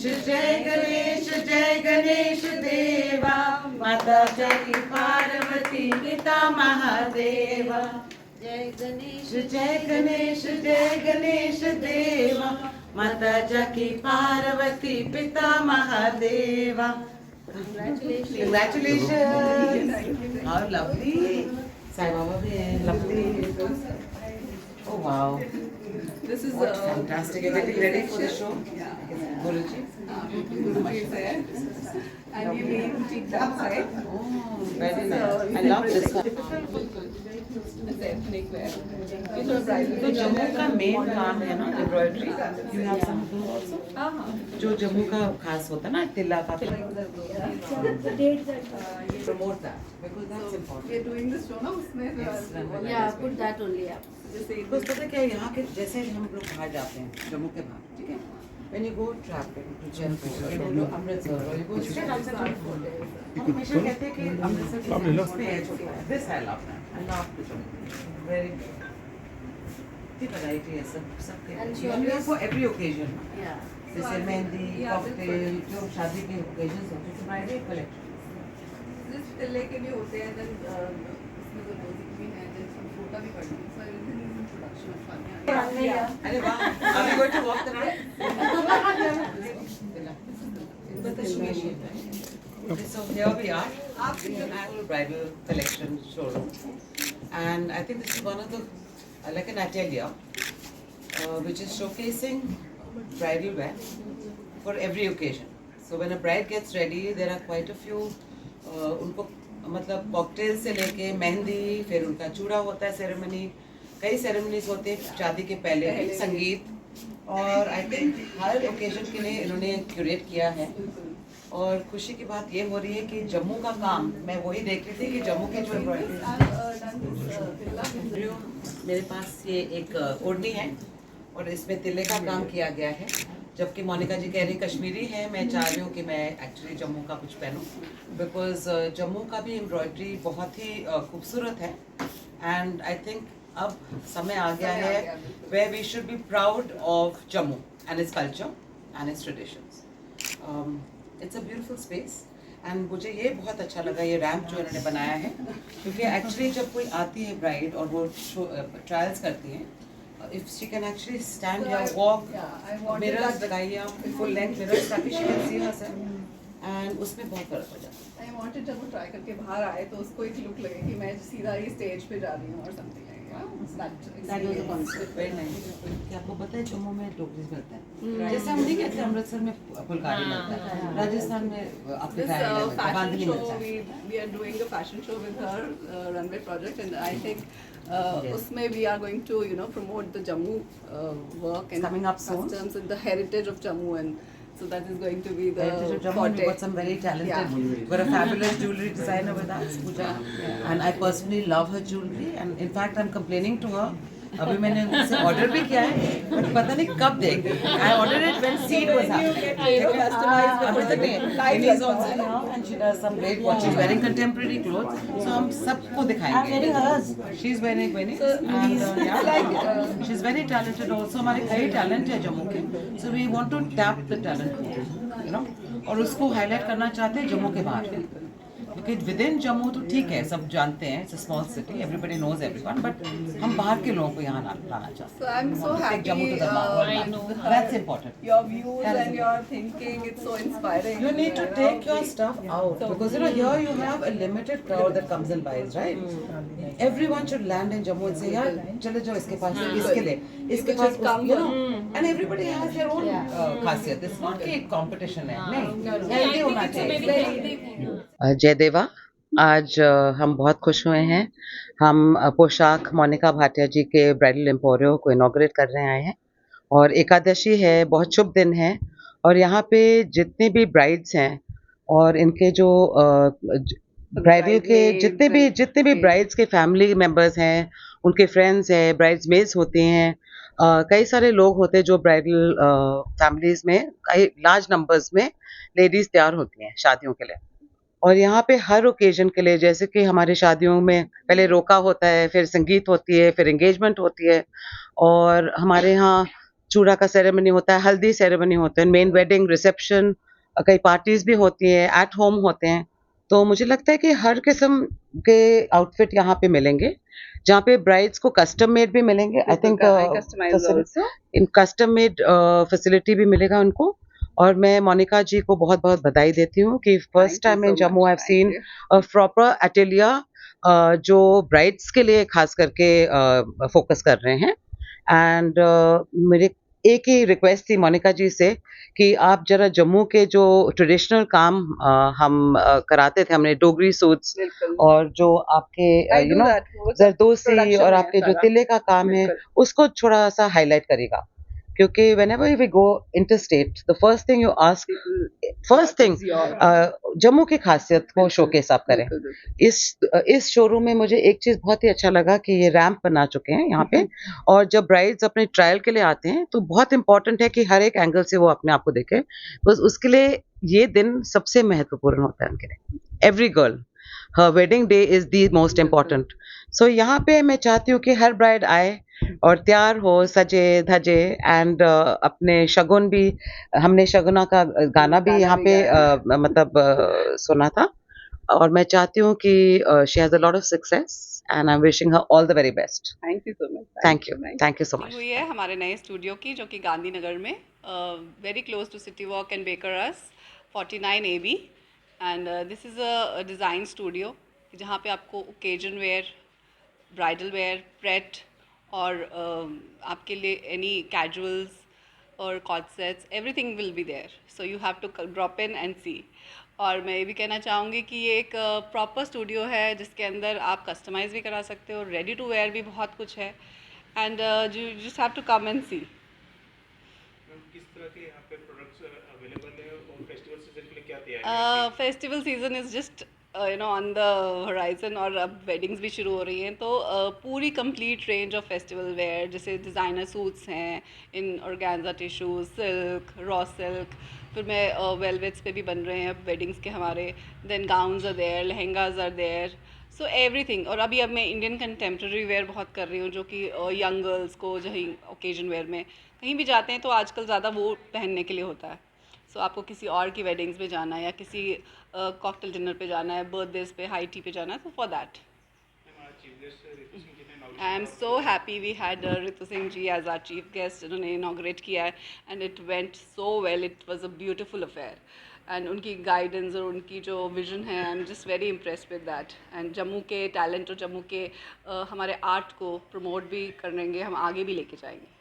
जय गणेश देवा, माता जय पार्वती पिता महादेवा। जय गणेश देवा, माता जय पार्वती पिता Mahadeva. Congratulations. How lovely. Sai Baba bhi hai, lovely. Oh wow. This is What fantastic. You're getting ready for the show? Guruji. Guruji is there. And we made tea outside. Oh, very nice. I love this one. It's ethnic wear. It's a bridal. तो जम्मू का main काम है ना embroidery. You have some do also? जो जम्मू का खास होता है ना तिल्ला का। Promote that because that's important. We are doing this show now. उसमें Yeah, put that only up. बस पता है क्या यहाँ के जैसे हम लोग बाहर जाते हैं जम्मू के बाहर, ठीक है? When you go traveling to Jaipur, you go to Amritsar, or you go straight outside Jaipur, हम हमेशा कहते हैं कि अमृतसर की इसमें है छोटा है। This I love that. I love the Jammu. Very the variety है सब के। And You are here for every occasion. Yeah. जैसे मेहंदी, cocktail, जो शादी के occasions होते हैं, तुम्हारे collection. जिस तिल्ले के भी होते हैं, then उसमें जो म्यूजिक भी है, then some फोटो भी पढ़ते हैं। So everything is in production of Fania. अरे वाह, are we going to walk the road? Okay, so here we are in the annual bridal collection showroom, and I think this is one of the like an atelier which is showcasing bridal wear for every occasion. So when a bride gets ready, there are quite a few उनको मतलब cocktail से लेके मेहंदी, फिर उनका चूड़ा होता है ceremony, कई सेरेमनीज होते हैं शादी के पहले भी, संगीत, और आई थिंक हर ओकेजन के लिए इन्होंने क्यूरेट किया है। और खुशी की बात ये हो रही है कि जम्मू का काम, मैं वही देख रही थी कि जम्मू के जो एम्ब्रॉयडरी, मेरे पास ये एक ओढ़नी है और इसमें तिल्ले का काम किया गया है, जबकि मोनिका जी कह रही कश्मीरी है। मैं चाह रही हूँ कि मैं एक्चुअली जम्मू का कुछ पहनूँ, बिकॉज जम्मू का भी एम्ब्रॉयडरी बहुत ही खूबसूरत है। एंड आई थिंक अब समय आ गया है where we should be proud of Jammu and its culture and its traditions. It's a beautiful space and मुझे ये बहुत अच्छा लगा ये रैम्प जो इन्होंने बनाया है, क्योंकि एक्चुअली जब कोई आती है ब्राइड और वो ट्रायल्स करती हैं, if she can actually stand here, walk, mirrors लगाइए आप, full length mirrors, ताकि she can see herself, and उसमें बहुत फर्क हो जाता है। I wanted जब वो ट्राई करके बाहर आए तो उसको एक लुक लगे कि मैं सीधा ही स्टेज पे जा रही हूँ और something like That was the concept. Very nice. क्या आपको पता है जम्मू में डोगरीज मिलता है, जैसे हम नहीं कहते अमृतसर में फुलकारी मिलता है, राजस्थान में आपके This fashion बांधनी show, मिलता है। we are doing a fashion show with her runway project, and I think Yes. उसमें we are going to promote the Jammu work and Coming up soon. customs and the heritage of Jammu, and so that is going to be the Heritage of Jammu, and we've got some very talented, we've got a fabulous jewelry designer with us, Pooja, and I personally love her jewelry, and in fact I'm complaining to her, अभी मैंने उनसे order भी किया है, but पता नहीं कब देगी। I ordered it when seed was happening. Amrita is also now, and she does some great work. She's wearing contemporary clothes, so हम सबको दिखाएंगे। She's wearing, and yeah, she's very talented also. हमारे कई talent है जम्मू के, so we want to tap the talent, और उसको highlight करना चाहते हैं जम्मू के बाहर, क्योंकि विद इन जम्मू तो ठीक है, सब जानते हैं, it's a small city, everybody knows everyone, but हम बाहर के लोगों को यहाँ लाना चाहते हैं। So I'm so happy. Jammu to the market, that's important. Your views and your thinking, it's so inspiring. You need to take your stuff out, because here you have a limited crowd that comes and buys, right? Everyone should land in Jammu and say, यार चले जाओ इसके पास, इसके लिए, इसके पास, and everybody has their own खासियत। It's not कि एक competition है, नहीं, healthy होना चाहिए। जयदेवा, आज हम बहुत खुश हुए हैं। हम पोशाक मोनिका भाटिया जी के ब्राइडल एम्पोरियो को इनॉग्रेट करने आए हैं, और एकादशी है, बहुत शुभ दिन है, और यहाँ पे जितने भी ब्राइड्स हैं और इनके जो ब्राइडल के जितने भी ब्राइड्स के फैमिली मेम्बर्स हैं, उनके फ्रेंड्स हैं, ब्राइड्स मेड्स होते हैं, कई सारे लोग होते हैं जो ब्राइडल फैमिलीज में कई लार्ज नंबर्स में लेडीज तैयार होती हैं शादियों के लिए। और यहाँ पे हर ओकेजन के लिए, जैसे कि हमारे शादियों में पहले रोका होता है, फिर संगीत होती है, फिर एंगेजमेंट होती है, और हमारे यहाँ चूड़ा का सेरेमनी होता है, हल्दी सेरेमनी होते हैं, मेन वेडिंग रिसेप्शन, कई पार्टीज भी होती हैं, एट होम होते हैं। तो मुझे लगता है कि हर किस्म के आउटफिट यहाँ पे मिलेंगे, जहाँ पे ब्राइड्स को कस्टम मेड भी मिलेंगे। I think in custom made facility भी मिलेगा उनको। और मैं मोनिका जी को बहुत बहुत बधाई देती हूँ कि first time in Jammu I have seen a proper atelier जो ब्राइड्स के लिए खास करके फोकस कर रहे हैं। एंड मेरे एक ही रिक्वेस्ट थी मोनिका जी से कि आप जरा जम्मू के जो ट्रेडिशनल काम हम कराते थे, हमने डोगरी सूट्स और जो आपके यू नो जरदोसी और आपके जो तिले का काम है उसको थोड़ा सा हाईलाइट करेगा, क्योंकि whenever we go interstate the first thing you ask first thing Jammu की खासियत को शोकेस आप करें। इस शोरूम में मुझे एक चीज बहुत ही अच्छा लगा कि ये रैंप बना चुके हैं यहाँ पे, और जब ब्राइड्स अपने ट्रायल के लिए आते हैं तो बहुत इंपॉर्टेंट है कि हर एक एंगल से वो अपने आप को देखे, बस उसके लिए ये दिन सबसे महत्वपूर्ण होता है उनके लिए। Every girl her wedding day is the most important. So यहाँ पे मैं चाहती हूँ कि हर ब्राइड आए और तैयार हो, सजे धजे, एंड अपने शगुन भी, हमने शगुना का गाना भी यहाँ पे मतलब सुना था, और मैं चाहती हूँ कि she has a lot of success and I'm wishing her all the very best. Thank you so much. Thank you so much. हुई है हमारे नए स्टूडियो की, जो कि गांधीनगर में very close to city walk and bakers 49 AB, and this is a design studio जहाँ पे आपको occasion wear, bridal wear, pret और आपके लिए एनी कैजुअल्स और co-ord sets, everything will be there, so you have to drop in and see. और मैं ये भी कहना चाहूँगी कि ये एक प्रॉपर स्टूडियो है जिसके अंदर आप कस्टमाइज़ भी करा सकते हो, रेडी टू वेयर भी बहुत कुछ है, and you just have to come and see. किस तरह के यहाँ पे प्रोडक्ट्स अवेलेबल है और फेस्टिवल सीजन के लिए क्या तैयारी है? Festival season is just you know on the horizon, और अब वेडिंग्स भी शुरू हो रही हैं, तो पूरी complete range of festival wear, जैसे डिज़ाइनर सूट्स हैं in organza tissues, silk, raw silk, फिर मैं वेलवेट्स पे भी बन रहे हैं वेडिंग्स के हमारे, then gowns are there, lehengas are there, so everything. और अभी अब मैं इंडियन कंटेम्प्रेरी वेयर बहुत कर रही हूँ, जो कि यंग गर्ल्स को जो ही ओकेजन वेयर में कहीं भी जाते हैं तो आजकल ज़्यादा वो पहनने के लिए होता है। सो आपको किसी और की वेडिंग्स में जाना है या किसी कॉकटेल डिनर पे जाना है, बर्थडेज पे, हाई टी पे जाना है, तो for that I am so happy we had Ritu Singh ji as our chief guest, उन्होंने इनाग्रेट किया है and it went so well, it was a beautiful affair, and उनकी गाइडेंस और उनकी जो विजन है, I am just very impressed with that. And Jammu के talent और जम्मू के हमारे आर्ट को प्रमोट भी करेंगे, हम आगे भी लेके जाएंगे।